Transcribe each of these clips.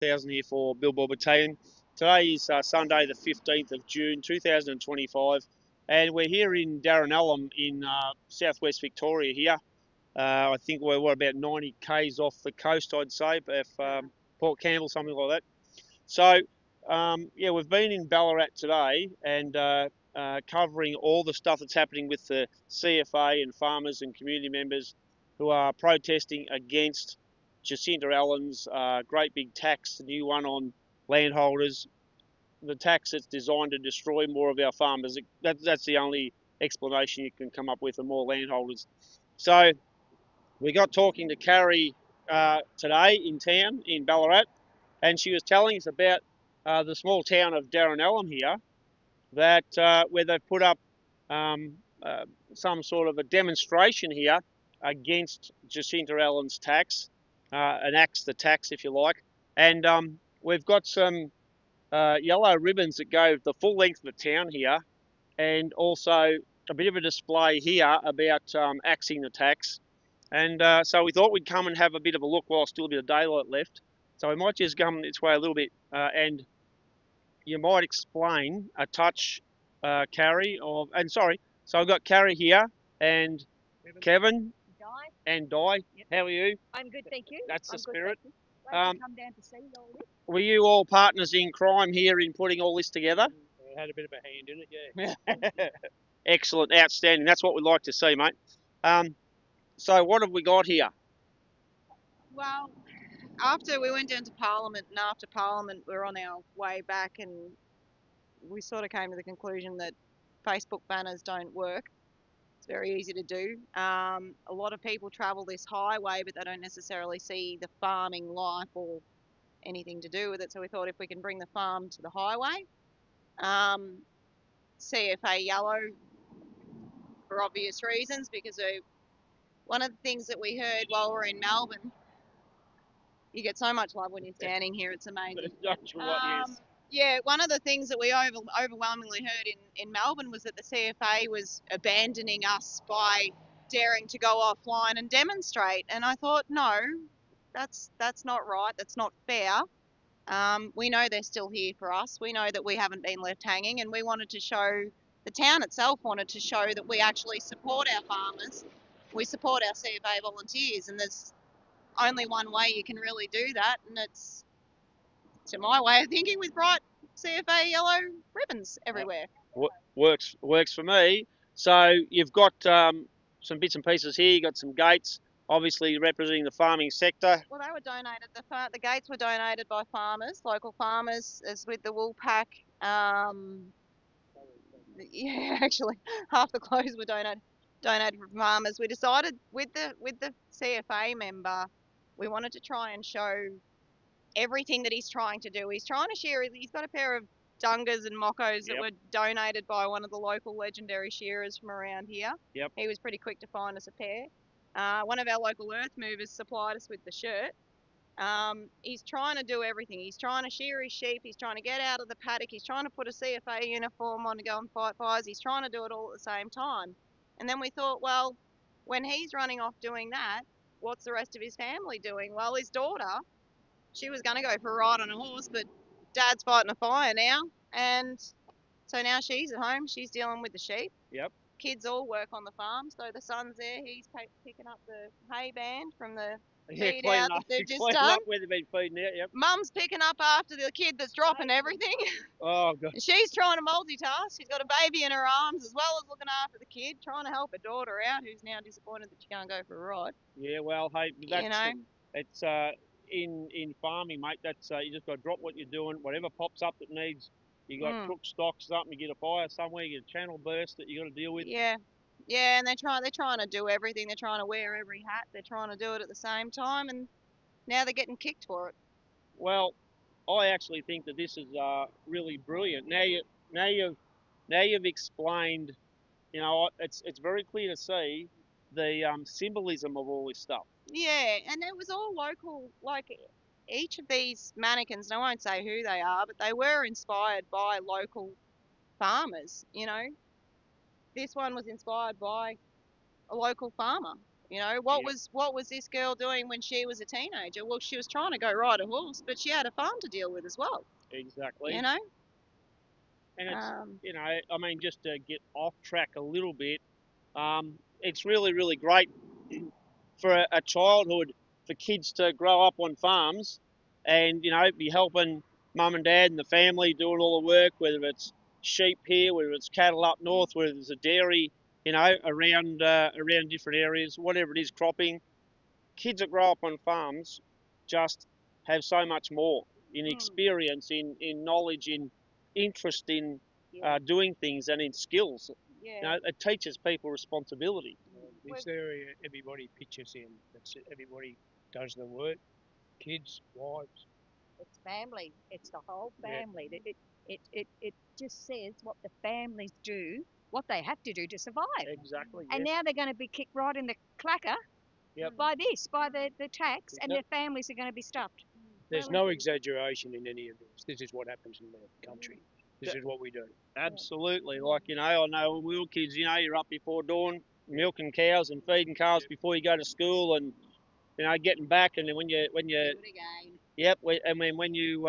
1000 here for Billboard Battalion. Today is Sunday the 15th of June 2025 and we're here in Derrinallum in southwest Victoria here. I think we're about 90 k's off the coast, I'd say, if Port Campbell, something like that. So yeah, we've been in Ballarat today and covering all the stuff that's happening with the CFA and farmers and community members who are protesting against Jacinta Allen's great big tax, the new one on landholders, the tax that's designed to destroy more of our farmers. That's the only explanation you can come up with for more landholders. So we got talking to Carrie today in town in Ballarat, and she was telling us about the small town of Derrinallum here, that where they've put up some sort of a demonstration here against Jacinta Allen's tax, enacts the tax if you like, and we've got some yellow ribbons that go the full length of the town here, and also a bit of a display here about axing the tax. And so we thought we'd come and have a bit of a look while still a bit of daylight left. So we might just come this way a little bit, and you might explain a touch, Carrie, and sorry. So I've got Carrie here and Kevin Di. and Di. Yep. How are you? I'm good, thank you. That's the I'm good, spirit. thank you. Glad to come down to see all this. Were you all partners in crime here in putting all this together? I had a bit of a hand in it, yeah. Excellent, outstanding. That's what we'd like to see, mate. So what have we got here? Well, after we went down to Parliament, and after Parliament, we're on our way back, and we sort of came to the conclusion that Facebook banners don't work. It's very easy to do. A lot of people travel this highway, but they don't necessarily see the farming life or anything to do with it. So we thought if we can bring the farm to the highway, CFA yellow for obvious reasons, because one of the things that we heard while we're in Melbourne, you get so much love when you're standing here, it's amazing. Yeah, one of the things that we overwhelmingly heard in Melbourne was that the CFA was abandoning us by daring to go offline and demonstrate. And I thought, no, that's not right. That's not fair. We know they're still here for us. We know that we haven't been left hanging, and we wanted to show, the town itself wanted to show that we actually support our farmers. We support our CFA volunteers, and there's only one way you can really do that, and it's, to my way of thinking, with bright CFA yellow ribbons everywhere. Works for me. So you've got some bits and pieces here. You got some gates, obviously representing the farming sector. Well, they were donated. The gates were donated by farmers, local farmers, as with the wool pack. Yeah, actually, half the clothes were donated from farmers. We decided with the CFA member, we wanted to try and show everything that he's trying to do. He's trying to share. He's got a pair of dungas and mockos that were donated by one of the local legendary shearers from around here. Yep. He was pretty quick to find us a pair. One of our local earth movers supplied us with the shirt. He's trying to do everything. He's trying to shear his sheep. He's trying to get out of the paddock. He's trying to put a CFA uniform on to go and fight fires. He's trying to do it all at the same time. And then we thought, well, when he's running off doing that, what's the rest of his family doing? Well, his daughter, she was going to go for a ride on a horse, but Dad's fighting a fire now, and so now she's at home. She's dealing with the sheep. Yep. Kids all work on the farm, so the son's there. He's picking up the hay band from the feed out that they've just done. Up where they've been feeding out. Yep. Mum's picking up after the kid that's dropping everything. Oh God. She's trying to multitask. She's got a baby in her arms as well as looking after the kid, trying to help her daughter out, who's now disappointed that she can't go for a ride. Yeah, well, hey, that's, you know, it's in farming, mate. That's you just got to drop what you're doing. Whatever pops up that needs, you got crook stocks up, and you get a fire somewhere, you get a channel burst that you got to deal with. Yeah, yeah, and they're trying to do everything. They're trying to wear every hat. They're trying to do it at the same time, and now they're getting kicked for it. Well, I actually think that this is really brilliant. Now you've explained. You know, it's very clear to see the symbolism of all this stuff. Yeah, and it was all local. Like each of these mannequins, and I won't say who they are, but they were inspired by local farmers. You know, this one was inspired by a local farmer. You know, what was this girl doing when she was a teenager? Well, she was trying to go ride a horse, but she had a farm to deal with as well. Exactly. You know. And it's I mean, just to get off track a little bit, it's really, really great for a childhood for kids to grow up on farms and, be helping mum and dad and the family doing all the work, whether it's sheep here, whether it's cattle up north, whether there's a dairy, around different areas, whatever it is, cropping. Kids that grow up on farms just have so much more in experience, in knowledge, in interest in doing things and in skills. Yeah. It teaches people responsibility. This area, everybody pitches in. Everybody does the work. Kids, wives. It's family. It's the whole family. It just says what the families do, what they have to do to survive. Exactly. And now they're going to be kicked right in the clacker by the tax, and their families are going to be stuffed. There's no exaggeration in any of this. This is what happens in the country. This is what we do. Absolutely. Like, I know when we were kids, you're up before dawn, milking cows and feeding calves before you go to school, and getting back, and then when you Do it again. Yep, and when you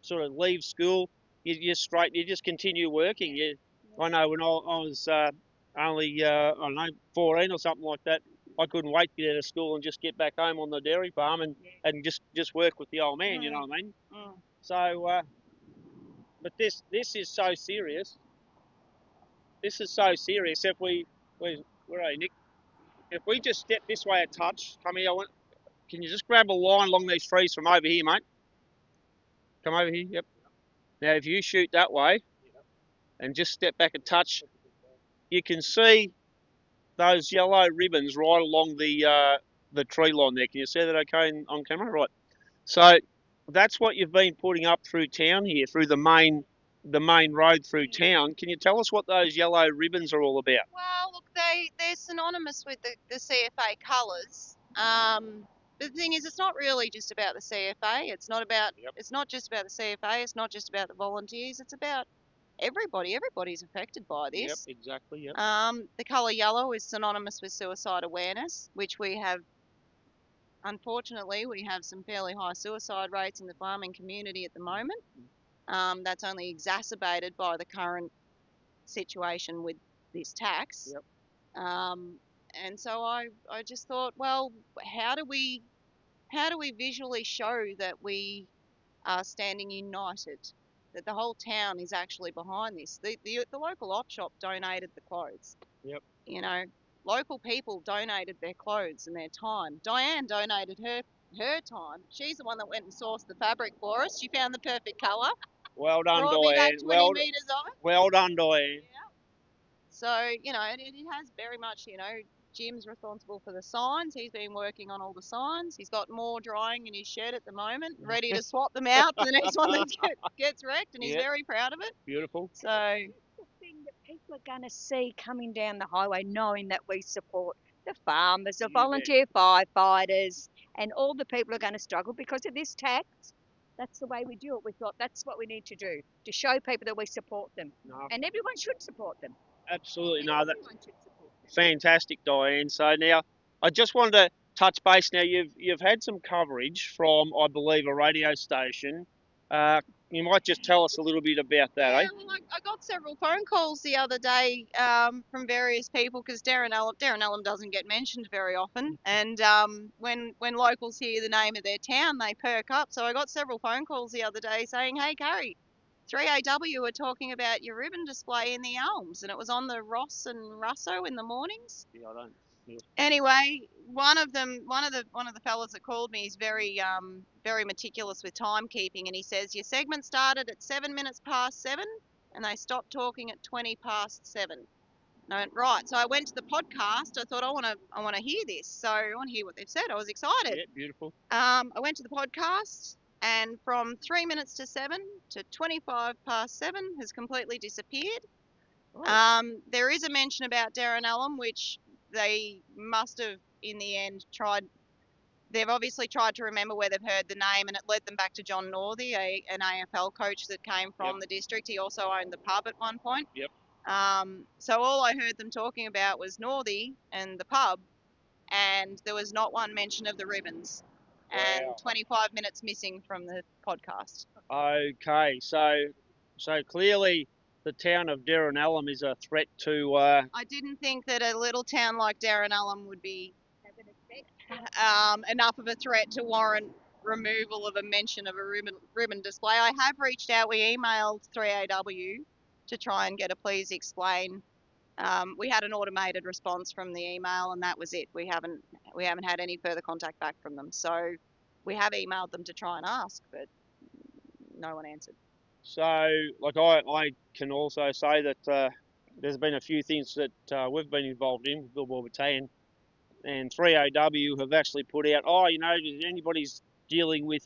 sort of leave school, you just continue working. I know when I was only I don't know 14 or something like that, I couldn't wait to get out of school and just get back home on the dairy farm and just work with the old man. You know what I mean? So, but this is so serious. This is so serious. If where are you, Nick? If we just step this way a touch, come here. Can you just grab a line along these trees from over here, mate? Come over here, yep. Now, if you shoot that way and just step back a touch, you can see those yellow ribbons right along the tree line there. Can you see that okay on camera? Right. So that's what you've been putting up through town here, through the main road through town. Can you tell us what those yellow ribbons are all about? Well, look, they're synonymous with the CFA colours. But the thing is, it's not really just about the CFA. It's not just about the CFA. It's not just about the volunteers. It's about everybody. Everybody's affected by this. Yep, exactly. Yep. The colour yellow is synonymous with suicide awareness, which we have. Unfortunately, we have some fairly high suicide rates in the farming community at the moment. That's only exacerbated by the current situation with this tax. Yep. And so I just thought, well, how do we visually show that we are standing united, that the whole town is actually behind this? The local op shop donated the clothes. Yep. Local people donated their clothes and their time. Diane donated her time. She's the one that went and sourced the fabric for us. She found the perfect colour. Well done, Brought me back Diane. 20 metres of it. Well done, Diane. Yeah. So, it has very much, Jim's responsible for the signs. He's been working on all the signs. He's got more drying in his shed at the moment, ready to swap them out for the next one that gets wrecked, and he's very proud of it. Beautiful. So, The thing that people are going to see coming down the highway, knowing that we support the farmers, the volunteer firefighters, and all the people are going to struggle because of this tax. That's the way we do it. We thought that's what we need to do, to show people that we support them. No. And everyone should support them. Absolutely. No, Everyone should support them. Fantastic, Diane. So now, I just wanted to touch base. Now, you've had some coverage from, I believe, a radio station. You might just tell us a little bit about that, eh? well, I got several phone calls the other day from various people because Derrinallum doesn't get mentioned very often, and when locals hear the name of their town, they perk up. So I got several phone calls the other day saying, "Hey, Carrie, 3AW were talking about your ribbon display in the Elms, and it was on the Ross and Russo in the mornings." Yeah, I don't. Yeah. Anyway, one of the fellas that called me is very meticulous with timekeeping, and he says your segment started at 7 minutes past 7, and they stopped talking at 20 past 7. And I went, right. So I went to the podcast. I thought I want to hear this. So I want to hear what they've said. I was excited. Yeah, beautiful. I went to the podcast, and from 3 minutes to 7 to 25 past 7 has completely disappeared. Oh. There is a mention about Derrinallum, which they must have, in the end, tried. They've obviously tried to remember where they've heard the name, and it led them back to John Northey, an AFL coach that came from the district. He also owned the pub at one point. Yep. So all I heard them talking about was Northey and the pub, and there was not one mention of the ribbons, and Wow. 25 minutes missing from the podcast. Okay, so clearly the town of Derrinallum is a threat to. I didn't think that a little town like Derrinallum would be enough of a threat to warrant removal of a mention of a ribbon display. I have reached out. We emailed 3AW to try and get a please explain. We had an automated response from the email, and that was it. We haven't had any further contact back from them. So we have emailed them to try and ask, but no one answered. So, like I can also say that there's been a few things that we've been involved in with Billboard Battalion, and 3AW have actually put out, oh, you know, if anybody's dealing with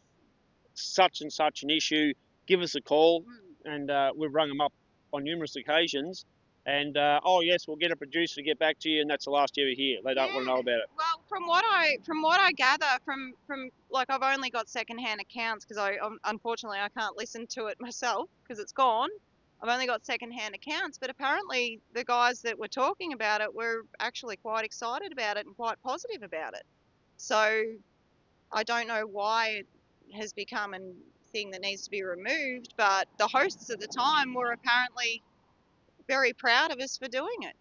such and such an issue, give us a call, and we've rung them up on numerous occasions. And oh yes, we'll get a producer to get back to you, and that's the last you ever hear. They don't want to know about it. Well, from what I gather from like I've only got secondhand accounts because unfortunately I can't listen to it myself because it's gone. I've only got secondhand accounts, but apparently the guys that were talking about it were actually quite excited about it and quite positive about it. So I don't know why it has become a thing that needs to be removed, but the hosts at the time were apparently very proud of us for doing it.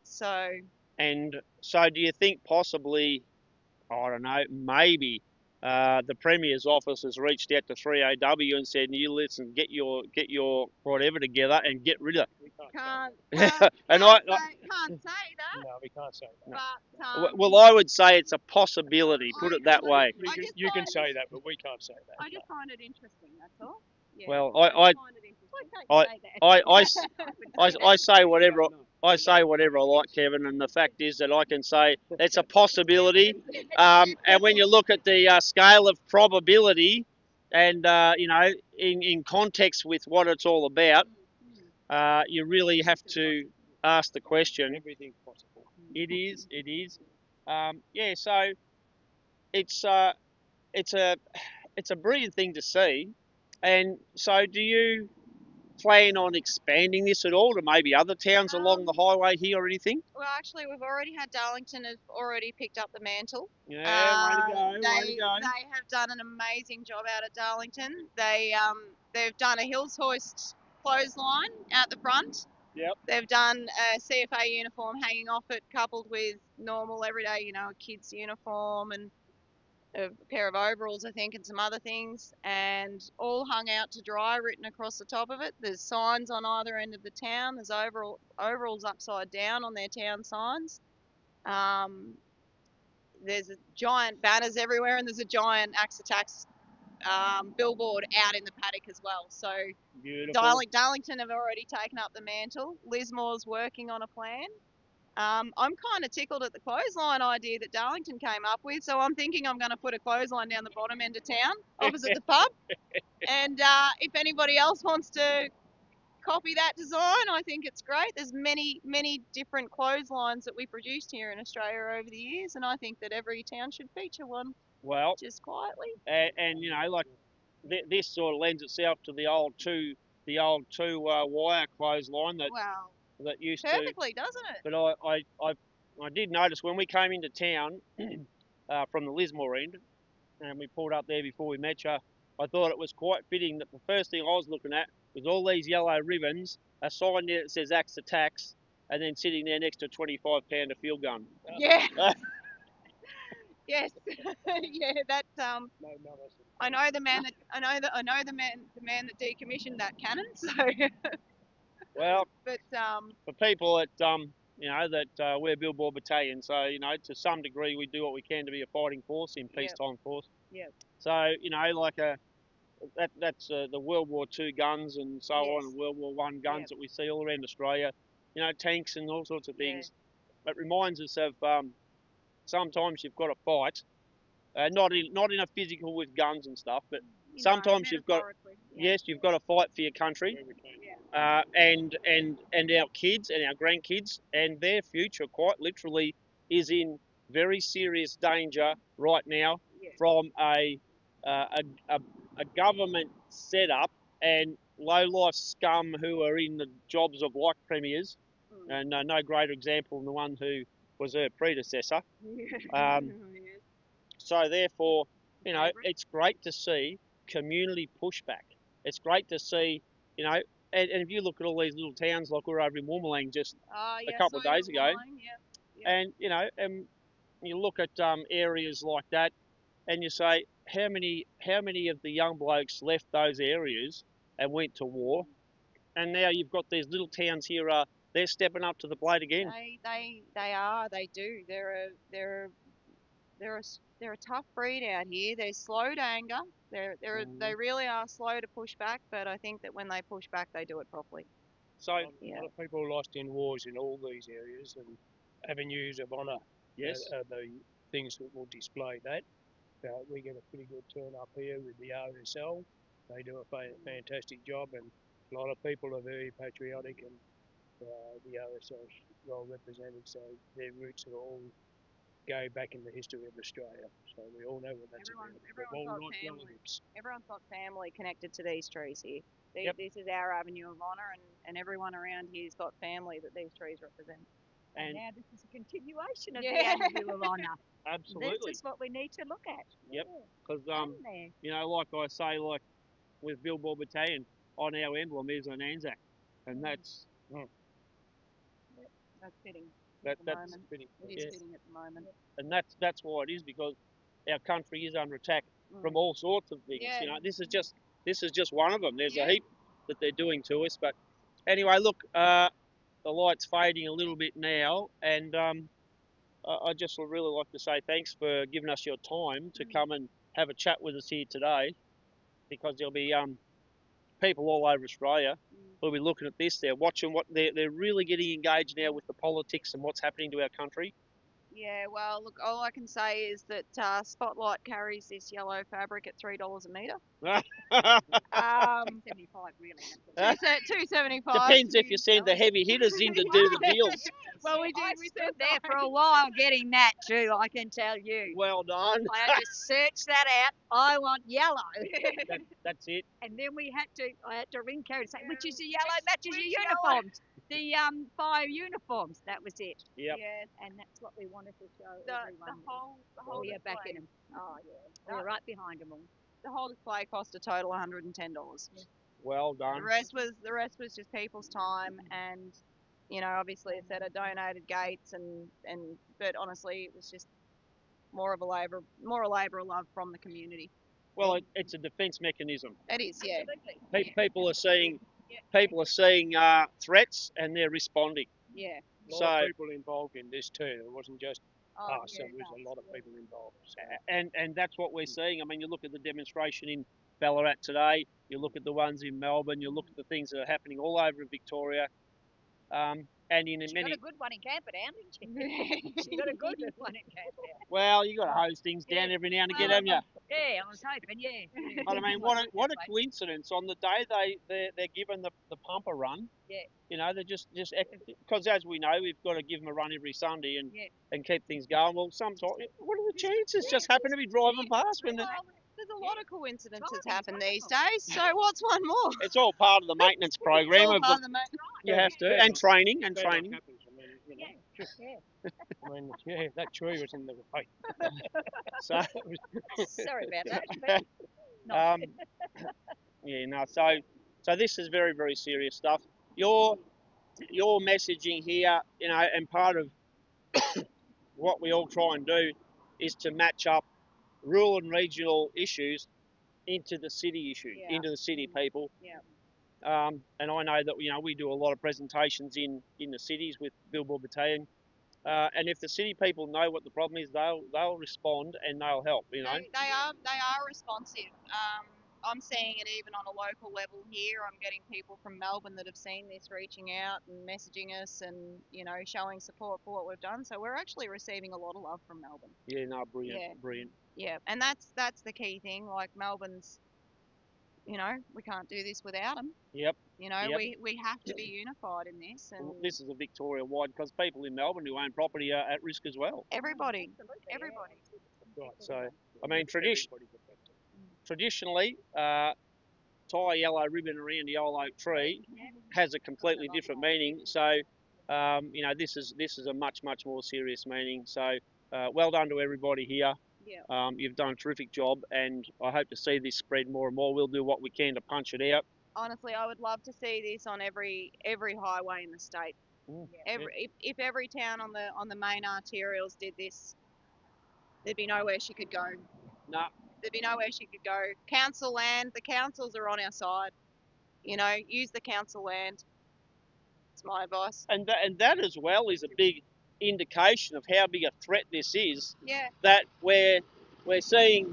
So. And so, do you think possibly, I don't know, maybe the Premier's office has reached out to 3AW and said, "You listen, get your whatever together and get rid of it." Can't And say that. No, we can't say that. But well, I would say it's a possibility. Put it that way. You can say that, but we can't say that. I just find it interesting. That's all. Yeah, Well, I find it interesting. I say whatever. I say whatever I like, Kevin, and the fact is that I can say it's a possibility. And when you look at the scale of probability, and you know, in context with what it's all about, you really have to ask the question. Everything's possible. It is. It is. Yeah. So it's a brilliant thing to see. And so, do you plan on expanding this at all to maybe other towns along the highway here or anything? Well, actually, we've already had Darlington have already picked up the mantle. Yeah, way to go, way to go. They have done an amazing job out at Darlington. They've done a Hills Hoist clothesline out the front. Yep. They've done a CFA uniform hanging off it, coupled with normal everyday, you know, a kid's uniform and a pair of overalls, I think, and some other things, and all hung out to dry, written across the top of it. There's signs on either end of the town. There's overalls upside down on their town signs. There's a giant banners everywhere, and there's a giant Axe Attacks billboard out in the paddock as well. So beautiful. Darlington have already taken up the mantle. Lismore's working on a plan. I'm kind of tickled at the clothesline idea that Darlington came up with, so I'm thinking I'm going to put a clothesline down the bottom end of town, opposite the pub. And if anybody else wants to copy that design, I think it's great. There's many, many different clotheslines that we produced here in Australia over the years, and I think that every town should feature one. Well, just quietly. And you know, like this sort of lends itself to the old two wire clothesline that. Wow. That used perfectly, doesn't it? But I did notice when we came into town from the Lismore end, and we pulled up there before we met you, I thought it was quite fitting that the first thing I was looking at was all these yellow ribbons, a sign there that says Axe Attacks, and then sitting there next to a 25-pounder field gun. Yeah. Yes. Yeah. That. I know the man that decommissioned that cannon. So. Well, but for people that you know that we're Billboard Battalion, so you know to some degree we do what we can to be a fighting force in peacetime force. Yeah. So you know like that's the World War II guns and so on, and World War I guns that we see all around Australia. You know, tanks and all sorts of things. It reminds us of sometimes you've got to fight, not in a physical with guns and stuff, but sometimes you've got you've got to fight for your country. And our kids and our grandkids and their future, quite literally, is in very serious danger right now from a government setup and low-life scum who are in the jobs of like premiers, and no greater example than the one who was her predecessor. Yes. So therefore, you know, Favourite. it's great to see community pushback. It's great to see, you know, and if you look at all these little towns, like we're over in Woomerang just Yeah, couple of so days ago. Yep. and you know, you look at areas like that, and you say, how many of the young blokes left those areas and went to war, and now you've got these little towns here. They're stepping up to the plate again. They are. They do. They're a tough breed out here. They're slow to anger. They really are slow to push back. But I think that when they push back, they do it properly. So A lot of people lost in wars in all these areas, and avenues of honour yes, are the things that will display that. We get a pretty good turn up here with the RSL. They do a fantastic job, and a lot of people are very patriotic, and the RSL's well represented, so their roots are all go back in the history of Australia. So we all know what that's about. Everyone's got family connected to these trees here. Yep. This is our avenue of honour, and everyone around here's got family that these trees represent. And now this is a continuation of Yeah. the avenue of honour. absolutely. This is what we need to look at. Yep. Because Isn't there? you know, like I say, like with Billboard Battalion, on our emblem is an Anzac, and that's That's fitting. that's Pretty, It is fitting at the moment. and that's why it is, because our country is under attack from all sorts of things. Yeah. You know, this is just one of them. There's Yeah. a heap that they're doing to us. But anyway, look, the light's fading a little bit now, and I just would really like to say thanks for giving us your time to come and have a chat with us here today, because there'll be people all over Australia who'll be looking at this. They're watching what they're really getting engaged now with the politics and what's happening to our country. Yeah, well, look, all I can say is that Spotlight carries this yellow fabric at $3 a metre. 75 really. $2.75. Depends if you send the heavy hitters in to do the deals. Well, we I did. stood there for a while getting that too, I can tell you. Well done. I had to search that out. I want yellow. That's it. And then I had to ring Kerry and say, which is the yellow matches which your yellow? uniforms. The fire uniforms, that was it. Yep. Yeah, And that's what we wanted to show the everyone. whole We are display. backing them. Oh yeah, we're right behind them all. The whole display cost a total $110. Well done. The rest was just people's time, and you know, obviously it said a donated gates, but honestly it was just more of labor of love from the community. Well, it's a defence mechanism. It is, yeah. People are seeing threats and they're responding. Yeah. A lot of people involved in this too. It wasn't just us. Yeah, There was a lot of people involved. So. And that's what we're seeing. I mean, you look at the demonstration in Ballarat today. You look at the ones in Melbourne. You look at the things that are happening all over Victoria. And in She many, got a good one in Camperdown, didn't she? She got a good one in Camperdown. well, you got to hose things down every now and again, haven't you? Yeah, I was hoping, yeah. But I mean, what a coincidence! On the day they're given the pumper run, Yeah. you know, they're just because as we know, we've got to give them a run every Sunday and keep things going. Well, sometimes what are the chances? Just happen to be driving past when There's a lot of coincidences happen these days. So what's one more? it's all part of the maintenance program. It's all Of part of the maintenance. you have to, and training and training. Happens. I mean, you know, I mean, yeah, that tree was in the way. So Sorry about that. But yeah, no. So this is very, very serious stuff. Your messaging here, you know, and part of what we all try and do is to match up rural and regional issues into the city issue, into the city people. Yeah. And I know that, you know, we do a lot of presentations in the cities with Billboard Battalion. And if the city people know what the problem is, they'll respond and they'll help. You know, They are responsive. I'm seeing it even on a local level here. I'm getting people from Melbourne that have seen this reaching out and messaging us, and you know, showing support for what we've done. So we're actually receiving a lot of love from Melbourne. yeah, no, brilliant, Yeah. brilliant. Yeah, and that's the key thing. Like Melbourne's, you know, we can't do this without them. Yep. You know, Yep. we have to be unified in this, and This is a Victoria-wide, because people in Melbourne who own property are at risk as well. everybody. Right. So, I mean, Everybody's affected. traditionally, tie a yellow ribbon around the old oak tree has a completely different meaning. So, you know, this is a much more serious meeting. So well done to everybody here. Yeah. You've done a terrific job, and I hope to see this spread more and more. We'll do what we can to punch it out. Honestly, I would love to see this on every highway in the state. If every town on the main arterials did this, there'd be nowhere she could go. No. There'd be nowhere she could go. Council land, the councils are on our side. You know, use the council land. It's my advice. And that as well is a big indication of how big a threat this is. Yeah. That we're seeing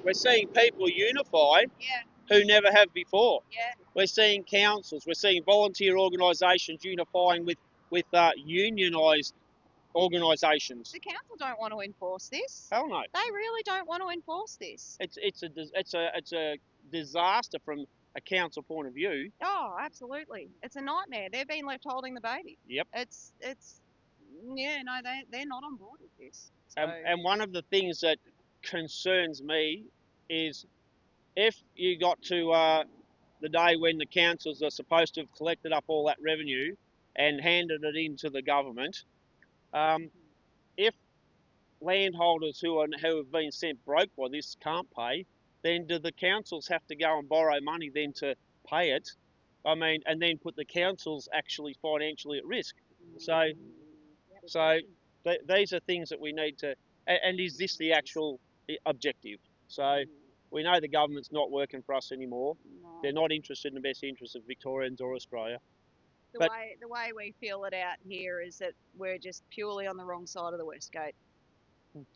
people unify who never have before. Yeah. We're seeing councils, we're seeing volunteer organisations unifying with unionised organisations. The council don't want to enforce this. Hell no. They really don't want to enforce this. It's a disaster from a council point of view. Oh, absolutely. It's a nightmare. They've been left holding the baby. Yep. It's yeah, no, they're not on board with this. So. And one of the things that concerns me is if you got to the day when the councils are supposed to have collected up all that revenue and handed it into the government, if landholders who have been sent broke by this can't pay, then do the councils have to go and borrow money then to pay it? I mean, and then put the councils actually financially at risk. So these are things that we need to. And is this the actual objective? So we know the government's not working for us anymore. No. They're not interested in the best interests of Victorians or Australia. The way we feel it out here is that we're just purely on the wrong side of the West Gate.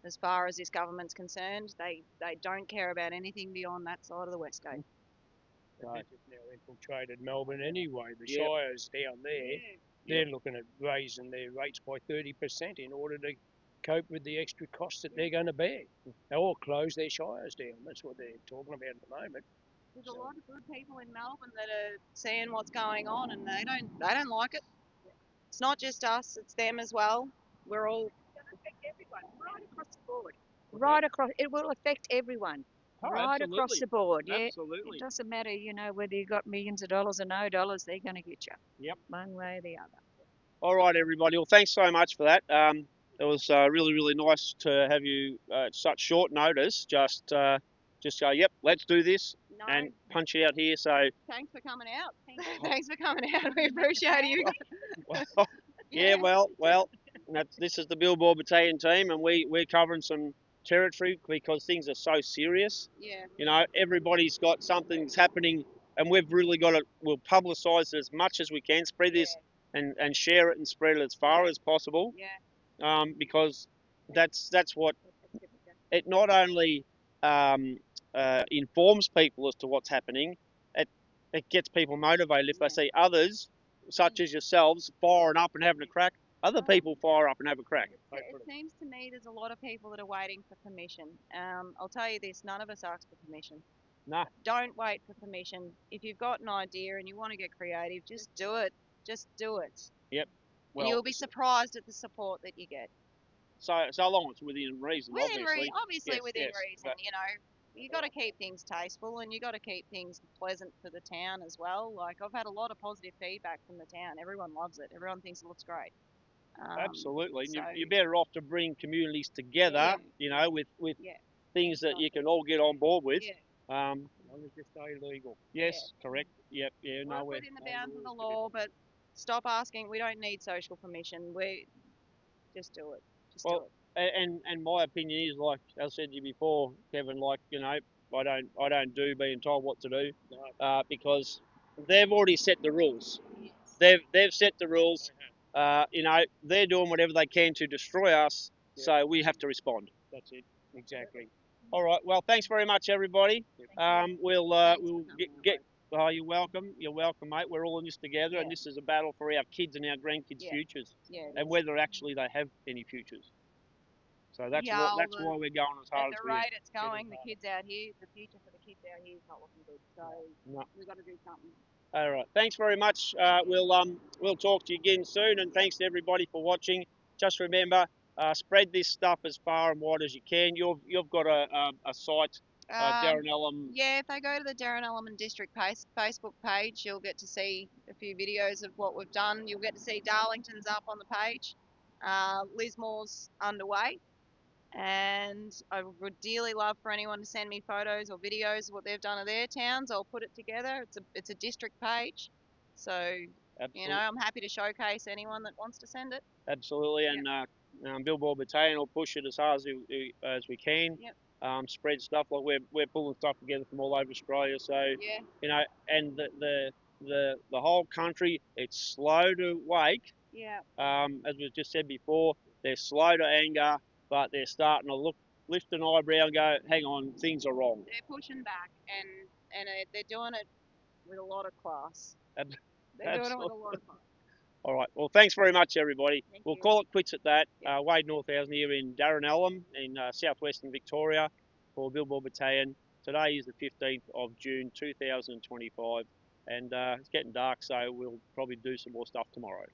As far as this government's concerned, they don't care about anything beyond that side of the West Gate. They've now infiltrated Melbourne anyway. The shires down there, they're looking at raising their rates by 30% in order to cope with the extra costs that they're going to bear. They all close their shires down. That's what they're talking about at the moment. There's a lot of good people in Melbourne that are seeing what's going on, and they don't like it. It's not just us; it's them as well. We're all. It's going to affect everyone, right across the board. Right across, it will affect everyone. Oh, right absolutely. Across the board. Yeah. Absolutely. It doesn't matter, you know, whether you got millions of dollars or no dollars, they're going to get you. Yep. One way or the other. All right, everybody. Well, thanks so much for that. It was really nice to have you at such short notice. Just go, yep, let's do this and punch it out here. So thanks for coming out. Thanks for coming out. We appreciate you. Well, this is the Billboard Battalion team, and we're covering some territory because things are so serious. Yeah. You know, everybody's got something that's happening, and we've really got to. We'll publicise it as much as we can, spread this and share it and spread it as far as possible. Yeah. Because that's what it not only informs people as to what's happening, it gets people motivated. If they see others, such as yourselves, firing up and having a crack, other people fire up and have a crack. It seems to me there's a lot of people that are waiting for permission. I'll tell you this, none of us ask for permission. No. Don't wait for permission. If you've got an idea and you want to get creative, just do it. Just do it. Yep. Well, and you'll be surprised at the support that you get. So long as it's within reason, obviously. Obviously within yes, reason, you know. You got to keep things tasteful and you got to keep things pleasant for the town as well. Like, I've had a lot of positive feedback from the town. Everyone loves it. Everyone thinks it looks great. Absolutely. So, you're better off to bring communities together, you know, with things that you can all get on board with. Yeah. As long as you stay legal. Yes, correct. Yep. Yeah. We're within the bounds of the law, but stop asking. We don't need social permission. We just do it. Just do it. And my opinion is, like I said to you before, Kevin, like, you know, I don't do being told what to do, because they've already set the rules. They've set the rules. You know, they're doing whatever they can to destroy us, so we have to respond. That's it. Exactly. All right. Well, thanks very much, everybody. We'll get. Oh, you're welcome. You're welcome, mate. We're all in this together, and this is a battle for our kids and our grandkids' futures, and whether actually they have any futures. So that's why we're going as hard as we. At the rate it's going, the kids out here, the future for the kids out here is not looking good. So we've got to do something. All right. Thanks very much. We'll talk to you again soon, and thanks to everybody for watching. Just remember, spread this stuff as far and wide as you can. You've got a site Derrinallum. Yeah, if they go to the Derrinallum District Facebook page, you'll get to see a few videos of what we've done. You'll get to see Darlington's up on the page. Lismore's underway. And I would dearly love for anyone to send me photos or videos of what they've done of their towns. I'll put it together. It's a district page. So, Absolutely. you know, I'm happy to showcase anyone that wants to send it. Absolutely, and Billboard Battalion will push it as hard as we can. Yep. Spread stuff, like we're pulling stuff together from all over Australia. So Yeah. you know, and the whole country, it's slow to wake. Yeah. As we just said before, they're slow to anger, but they're starting to lift an eyebrow and go, hang on, things are wrong. They're pushing back, and they're doing it with a lot of class. They're Absolutely. doing it with a lot of class. All right. Well, thanks very much, everybody. We'll you. call it quits at that. Yep. Wade Northhausen here in Derrinallum in southwestern Victoria for Billboard Battalion. Today is the 15th of June 2025, and it's getting dark, so we'll probably do some more stuff tomorrow.